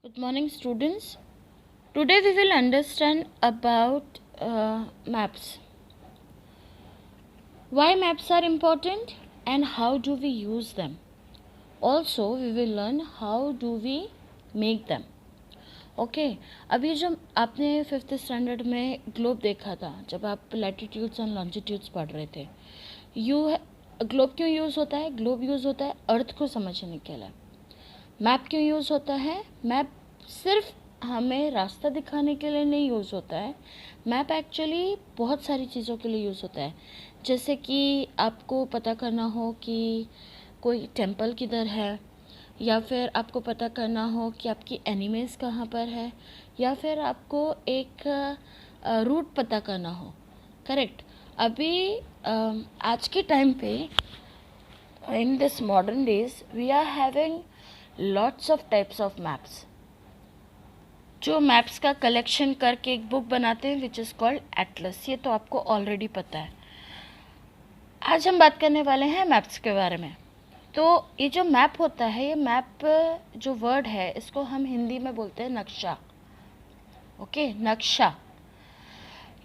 Good morning, students. Today we will understand about maps. Why maps are important and how do we use them. Also, we will learn how do we make them. Okay अभी जो आपने 5th standard में globe देखा था, जब आप latitudes and longitudes पढ़ रहे थे, ग्लोब क्यों यूज़ होता है? ग्लोब यूज़ होता है अर्थ को समझने के लिए। मैप क्यों यूज़ होता है? मैप सिर्फ हमें रास्ता दिखाने के लिए नहीं यूज़ होता है। मैप एक्चुअली बहुत सारी चीज़ों के लिए यूज़ होता है। जैसे कि आपको पता करना हो कि कोई टेंपल किधर है, या फिर आपको पता करना हो कि आपकी एनिमीज़ कहाँ पर है, या फिर आपको एक रूट पता करना हो। करेक्ट। अभी आज के टाइम पे in this modern days we are having lots of types of maps जो मैप्स का कलेक्शन करके एक बुक बनाते हैं विच इज़ कॉल्ड एटलस। ये तो आपको ऑलरेडी पता है। आज हम बात करने वाले हैं मैप्स के बारे में। तो ये जो मैप होता है, ये मैप जो वर्ड है इसको हम हिंदी में बोलते हैं नक्शा। ओके, नक्शा।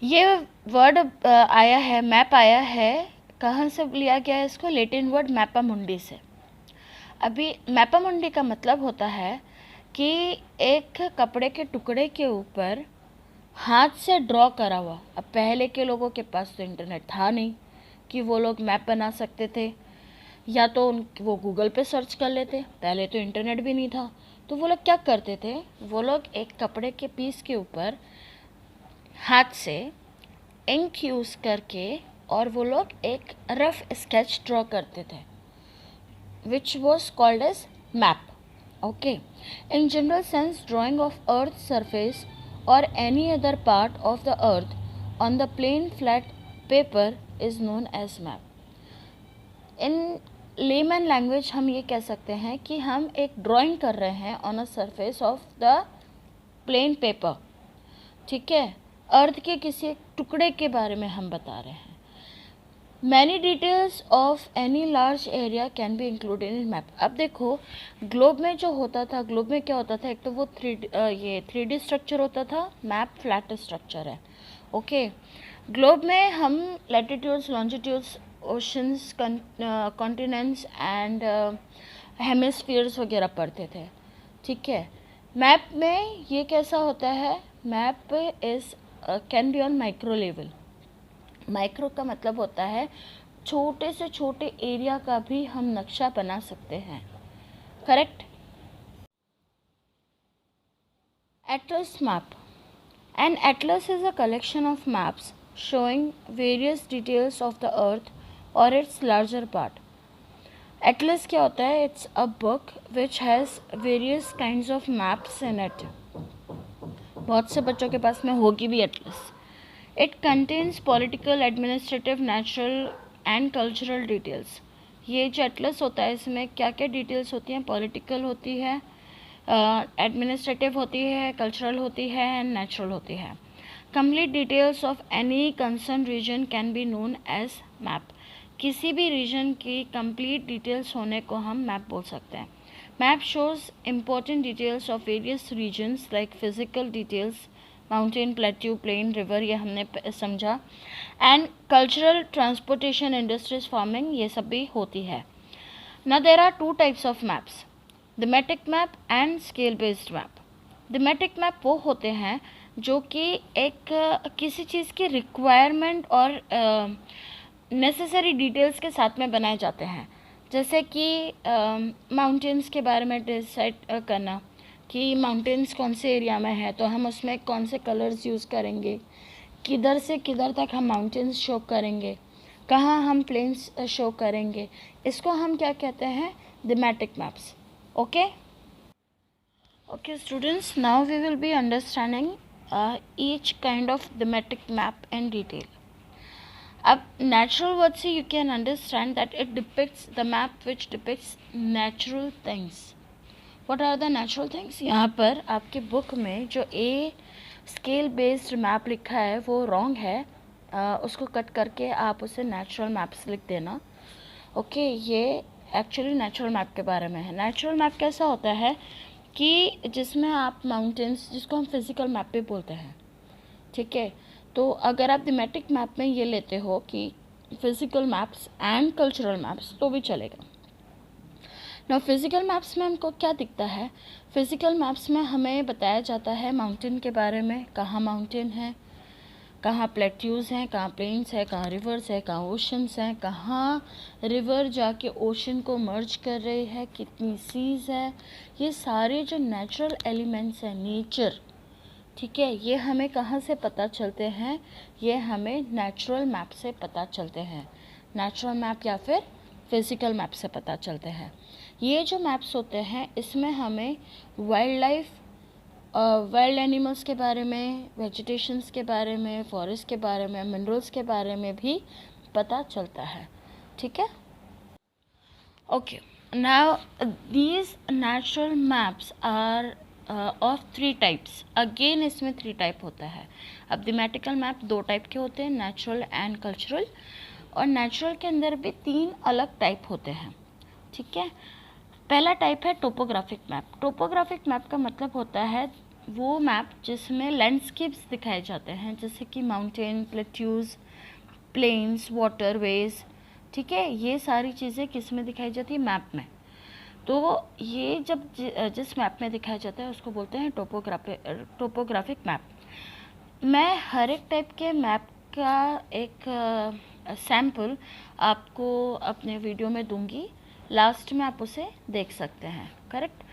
ये वर्ड आया है, मैप आया है, कहाँ से लिया गया है? इसको लैटिन वर्ड मैपा मुंडी से। अभी मैपा मुंडी का मतलब होता है कि एक कपड़े के टुकड़े के ऊपर हाथ से ड्रॉ करा हुआ। अब पहले के लोगों के पास तो इंटरनेट था नहीं कि वो लोग मैप बना सकते थे, या तो वो गूगल पे सर्च कर लेते। पहले तो इंटरनेट भी नहीं था, तो वो लोग क्या करते थे? वो लोग एक कपड़े के पीस के ऊपर हाथ से इंक यूज़ करके और वो लोग एक रफ स्केच ड्रॉ करते थे, which was called as map. Okay, in general sense, drawing of Earth's surface or any other part of the Earth on the plain flat paper is known as map. In layman language हम ये कह सकते हैं कि हम एक drawing कर रहे हैं on a surface of the plain paper। ठीक है, अर्थ के किसी एक टुकड़े के बारे में हम बता रहे हैं। Many details of any large area can be included in map. अब देखो, ग्लोब में जो होता था, ग्लोब में क्या होता था? एक तो वो 3D स्ट्रक्चर होता था, मैप फ्लैट स्ट्रक्चर है। ओके, ग्लोब में हम latitudes, longitudes, oceans, continents and hemispheres वगैरह पढ़ते थे। ठीक है, मैप में ये कैसा होता है? Map is can be on micro level. Micro का मतलब होता है छोटे से छोटे एरिया का भी हम नक्शा बना सकते हैं। Correct. Atlas map. An atlas is a collection of maps showing various details of the earth और इट्स लार्जर पार्ट। एटलस क्या होता है? It's a book which has various kinds of maps in it. बहुत से बच्चों के पास में होगी भी atlas. It contains political, administrative, natural and cultural details। ये जो एटलस होता है इसमें क्या क्या डिटेल्स होती हैं? पॉलिटिकल होती है, एडमिनिस्ट्रेटिव होती है, कल्चरल होती है एंड नेचुरल होती है। Complete details of any concern region can be known as map. किसी भी रीजन की कंप्लीट डिटेल्स होने को हम मैप बोल सकते हैं। Map shows important details of various regions like physical details, mountain, plateau, plain, river, ये हमने समझा, and cultural, transportation, industries, farming, ये सब भी होती है ना। There are 2 types of maps, thematic map and scale based map. Thematic map वो होते हैं जो कि एक किसी चीज़ की रिक्वायरमेंट और नेसेसरी डिटेल्स के साथ में बनाए जाते हैं। जैसे कि माउंटेन्स के बारे में डिसाइड करना कि माउंटेन्स कौन से एरिया में है, तो हम उसमें कौन से कलर्स यूज़ करेंगे, किधर से किधर तक हम माउंटेन्स शो करेंगे, कहाँ हम प्लेन्स शो करेंगे, इसको हम क्या कहते हैं? Thematic maps. Okay okay students, now we will be understanding each kind of thematic map in detail. अब नेचुरल वर्ड से you can understand that it depicts the map which depicts natural things. What are the natural things? यहाँ पर आपके book में जो a scale based map लिखा है वो रॉन्ग है, उसको कट करके आप उसे नेचुरल मैप्स लिख देना। ओके, ये एक्चुअली नेचुरल मैप के बारे में है। नेचुरल मैप कैसा होता है कि जिसमें आप माउंटेन्स, जिसको हम फिज़िकल मैप भी बोलते हैं, ठीक है। तो अगर आप थीमेटिक मैप में ये लेते हो कि physical maps and cultural maps, तो भी चलेगा। ना फिज़िकल मैप्स में हमको क्या दिखता है, फिज़िकल मैप्स में हमें बताया जाता है माउंटेन के बारे में, कहाँ माउंटेन है, कहाँ प्लेट्यूज़ हैं, कहाँ प्लेन्स है, कहाँ रिवर्स है, कहाँ ओशंस हैं, कहाँ रिवर जाके ओशन को मर्ज कर रही है, कितनी सीज है, ये सारे जो नेचुरल एलिमेंट्स हैं, नेचर, ठीक है, ये हमें कहाँ से पता चलते हैं, ये हमें नेचुरल मैप से पता चलते हैं। नेचुरल मैप या फिर फिज़िकल मैप से पता चलते हैं। ये जो मैप्स होते हैं इसमें हमें वाइल्ड लाइफ, वाइल्ड एनिमल्स के बारे में, वेजिटेशंस के बारे में, फॉरेस्ट के बारे में, मिनरल्स के बारे में भी पता चलता है, ठीक है। Okay, now these natural maps are of 3 types. Again इसमें 3 टाइप होता है। अब थीमेटिकल मैप 2 टाइप के होते हैं, नेचुरल एंड कल्चरल, और नेचुरल के अंदर भी 3 अलग टाइप होते हैं, ठीक है। पहला टाइप है टोपोग्राफिक मैप। टोपोग्राफिक मैप का मतलब होता है वो मैप जिसमें लैंडस्केप्स दिखाए जाते हैं, जैसे कि माउंटेन, प्लेट्यूज, प्लेन्स, वाटरवेज, ठीक है, ये सारी चीज़ें किस में दिखाई जाती है, मैप में। तो ये जब जिस मैप में दिखाया जाता है उसको बोलते हैं टोपोग्राफिक मैप। मैं हर एक टाइप के मैप का एक सैम्पल आपको अपने वीडियो में दूंगी, लास्ट में आप उसे देख सकते हैं, करेक्ट।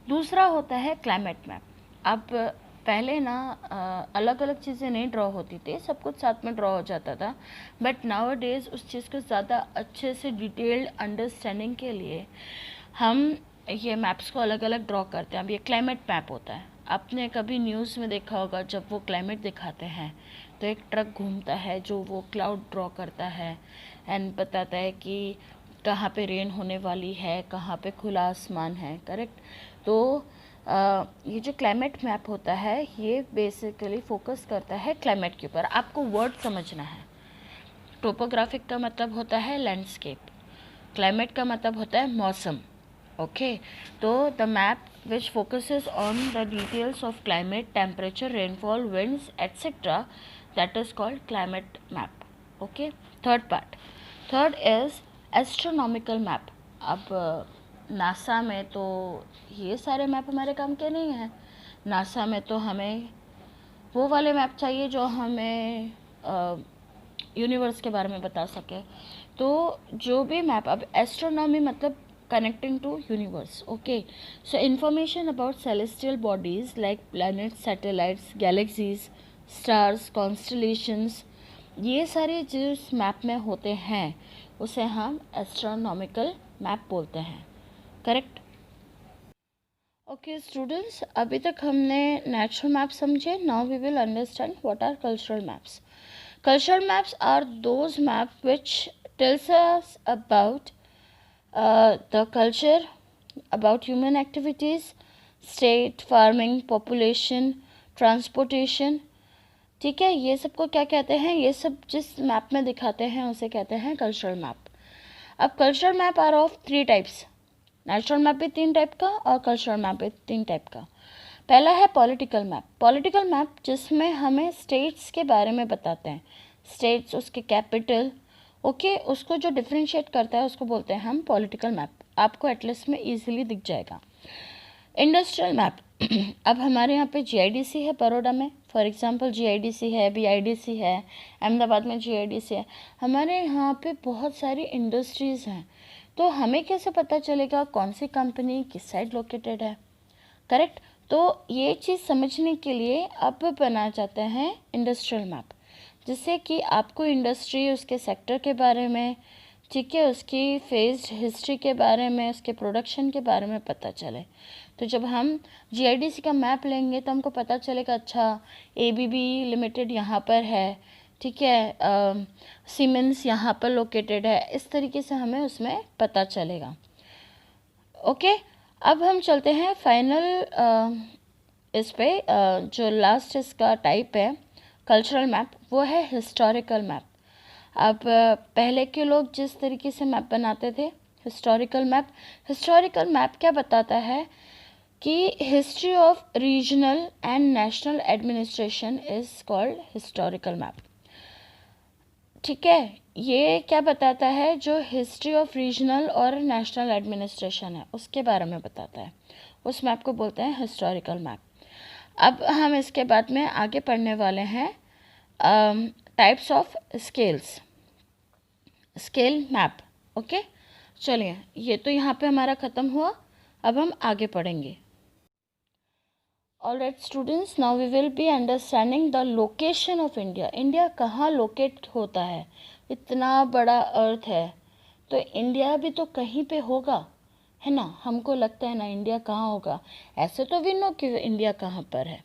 दूसरा होता है क्लाइमेट मैप। अब पहले ना अलग अलग चीज़ें नहीं ड्रॉ होती थी, सब कुछ साथ में ड्रॉ हो जाता था, बट नाउ डेज उस चीज़ को ज़्यादा अच्छे से डिटेल्ड अंडरस्टैंडिंग के लिए हम ये मैप्स को अलग अलग ड्रॉ करते हैं। अब ये क्लाइमेट मैप होता है, आपने कभी न्यूज़ में देखा होगा, जब वो क्लाइमेट दिखाते हैं तो एक ट्रक घूमता है जो वो क्लाउड ड्रॉ करता है एंड बताता है कि कहाँ पे रेन होने वाली है, कहाँ पे खुला आसमान है, करेक्ट। तो ये जो क्लाइमेट मैप होता है ये बेसिकली फोकस करता है क्लाइमेट के ऊपर। आपको वर्ड समझना है। टोपोग्राफिक का मतलब होता है लैंडस्केप, क्लाइमेट का मतलब होता है मौसम, ओके। तो the map which focuses on the details of climate, temperature, rainfall, winds, etc. that is called climate map. Okay. Third is astronomical map. अब नासा में तो ये सारे मैप हमारे काम के नहीं हैं। नासा में तो हमें वो वाले मैप चाहिए जो हमें यूनिवर्स के बारे में बता सके। तो जो भी मैप, अब एस्ट्रोनॉमी मतलब connecting to universe, okay. So information about celestial bodies like planets, satellites, galaxies, stars, constellations, ये सारे जिस मैप में होते हैं उसे हम एस्ट्रोनॉमिकल मैप बोलते हैं, करेक्ट। ओके स्टूडेंट्स, अभी तक हमने नेचुरल मैप समझे। Now we will understand what are cultural maps. Cultural maps are those maps which tells us about the culture, about human activities, state, farming, population, transportation, ठीक है। ये सबको क्या कहते हैं, ये सब जिस मैप में दिखाते हैं उसे कहते हैं कल्चरल मैप। अब cultural map are of 3 types. Natural map भी 3 टाइप का और कल्चरल मैप भी 3 टाइप का। पहला है पॉलिटिकल मैप। पॉलिटिकल मैप जिसमें हमें स्टेट्स के बारे में बताते हैं, स्टेट्स, उसके कैपिटल, ओके, उसको जो डिफ्रेंशिएट करता है उसको बोलते हैं हम पॉलिटिकल मैप। आपको एटलस में इजीली दिख जाएगा। इंडस्ट्रियल मैप, अब हमारे यहाँ पे जीआईडीसी है बड़ौदा में, फॉर एग्जांपल जीआईडीसी है, बीआईडीसी है, अहमदाबाद में जीआईडीसी है। हमारे यहाँ पे बहुत सारी इंडस्ट्रीज़ हैं, तो हमें कैसे पता चलेगा कौन सी कंपनी किस साइड लोकेटेड है, करेक्ट। तो ये चीज़ समझने के लिए अब बनाया जाता है इंडस्ट्रियल मैप, जिससे कि आपको इंडस्ट्री, उसके सेक्टर के बारे में, ठीक है, उसकी फेस्ड हिस्ट्री के बारे में, उसके प्रोडक्शन के बारे में पता चले। तो जब हम जीआईडीसी का मैप लेंगे तो हमको पता चलेगा अच्छा एबीबी लिमिटेड यहाँ पर है, ठीक है, सीमेंस यहाँ पर लोकेटेड है, इस तरीके से हमें उसमें पता चलेगा, ओके। अब हम चलते हैं फाइनल इस पे, जो लास्ट इसका टाइप है कल्चरल मैप, वो है हिस्टोरिकल मैप। अब पहले के लोग जिस तरीके से मैप बनाते थे, हिस्टोरिकल मैप क्या बताता है, कि history of regional and national administration is called historical map. ठीक है, ये क्या बताता है, जो हिस्ट्री ऑफ रीजनल और नेशनल एडमिनिस्ट्रेशन है उसके बारे में बताता है, उस मैप को बोलते हैं हिस्टोरिकल मैप। अब हम इसके बाद में आगे पढ़ने वाले हैं types of scales, scale map. Okay, चलिए ये तो यहाँ पे हमारा ख़त्म हुआ, अब हम आगे पढ़ेंगे। Alright students, now we will be understanding the location of India. India कहाँ लोकेट होता है, इतना बड़ा अर्थ है तो इंडिया भी तो कहीं पे होगा, है ना। हमको लगता है ना इंडिया कहाँ होगा, ऐसे तो वी नो कि इंडिया कहाँ पर है,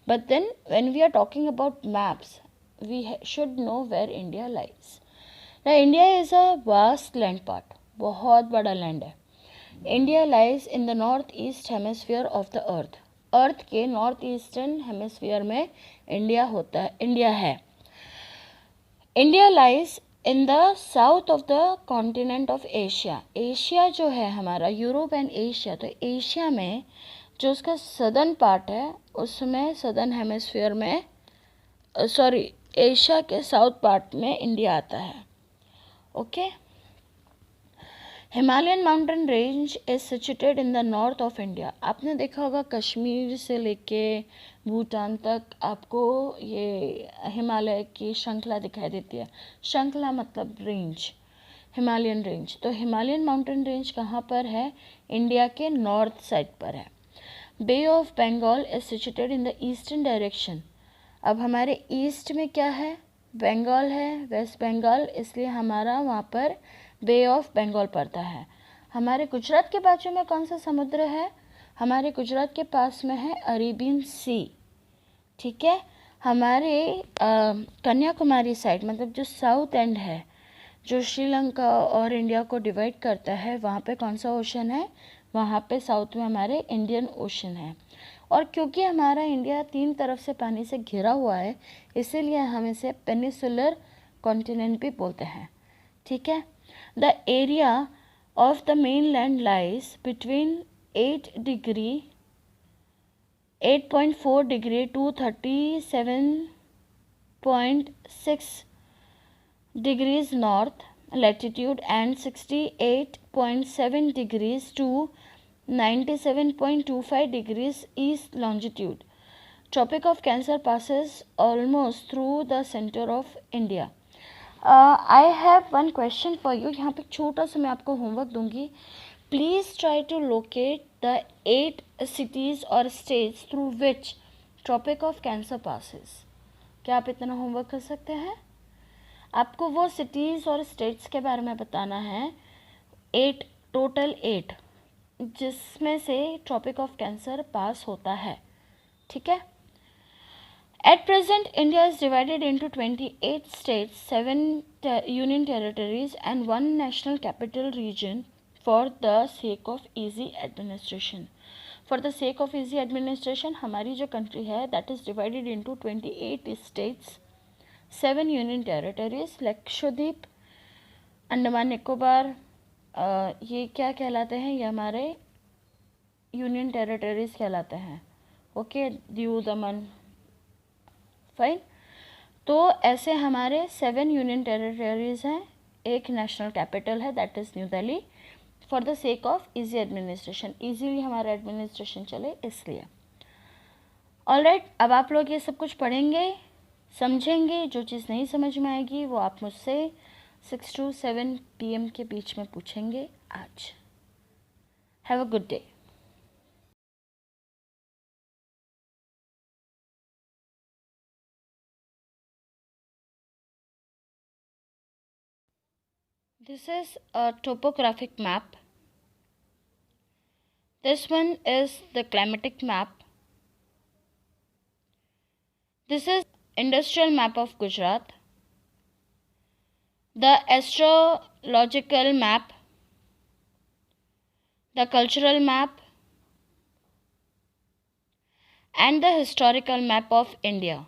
but then when we are talking about maps we should know where India lies. ना India is a vast land part, बहुत बड़ा लैंड है। India lies in the north east hemisphere of the earth. Earth के north eastern hemisphere में India है। India lies in the south of the continent of Asia. Asia जो है हमारा, Europe and Asia, तो एशिया में जो उसका सदर्न पार्ट है उसमें सदर्न हेमिस्फीयर में एशिया के साउथ पार्ट में इंडिया आता है। Okay, Himalayan mountain range is situated in the north of India. आपने देखा होगा कश्मीर से लेके भूटान तक आपको ये हिमालय की श्रृंखला दिखाई देती है। श्रृंखला मतलब रेंज, हिमालयन रेंज। तो हिमालयन माउंटेन रेंज कहाँ पर है, इंडिया के नॉर्थ साइड पर है। Bay of Bengal is situated in the eastern direction. अब हमारे ईस्ट में क्या है, बंगाल है, वेस्ट बंगाल, इसलिए हमारा वहाँ पर बे ऑफ बंगाल पड़ता है। हमारे गुजरात के बाजू में कौन सा समुद्र है, हमारे गुजरात के पास में है अरेबियन सी। ठीक है, हमारे कन्याकुमारी साइड मतलब जो साउथ एंड है, जो श्रीलंका और इंडिया को डिवाइड करता है, वहाँ पे कौन सा ओशन है, वहाँ पे साउथ में हमारे इंडियन ओशन है। और क्योंकि हमारा इंडिया 3 तरफ से पानी से घिरा हुआ है इसीलिए हम इसे पेनिसुलर कॉन्टिनेंट भी बोलते हैं। ठीक है, the area of the mainland lies between 8.4 degree to 37.6 degrees north latitude and 68.7 degrees to 97.25 degrees east longitude. Tropic of Cancer passes almost through the center of India. I have one question for you. यहाँ पे छोटा सा मैं आपको homework दूंगी। Please try to locate the 8 cities और states through which tropic of cancer passes. क्या आप इतना होमवर्क कर सकते हैं? आपको वो सिटीज़ और स्टेट्स के बारे में बताना है, 8, टोटल 8, जिसमें से ट्रॉपिक ऑफ कैंसर पास होता है। ठीक है, at present, India is divided into 28 states, 7 union territories and 1 national capital region for the sake of easy administration. For the sake of easy administration, हमारी जो country है that is divided into 28 states, 7 union territories, Lakshadweep, Andaman Nicobar, ये क्या कहलाते हैं, ये हमारे union territories कहलाते हैं। Okay, Diu Daman, fine. तो ऐसे हमारे 7 यूनियन टेरिटरीज हैं, एक नेशनल कैपिटल है that is new Delhi, for the sake of easy administration, easily हमारा एडमिनिस्ट्रेशन चले इसलिए। ऑलराइट, अब आप लोग ये सब कुछ पढ़ेंगे, समझेंगे। जो चीज़ नहीं समझ में आएगी वो आप मुझसे 6 to 7 PM के बीच में पूछेंगे आज। Have a good day. This is a topographic map. This one is the climatic map. This is industrial map of Gujarat. The astrological map, the cultural map, and the historical map of India.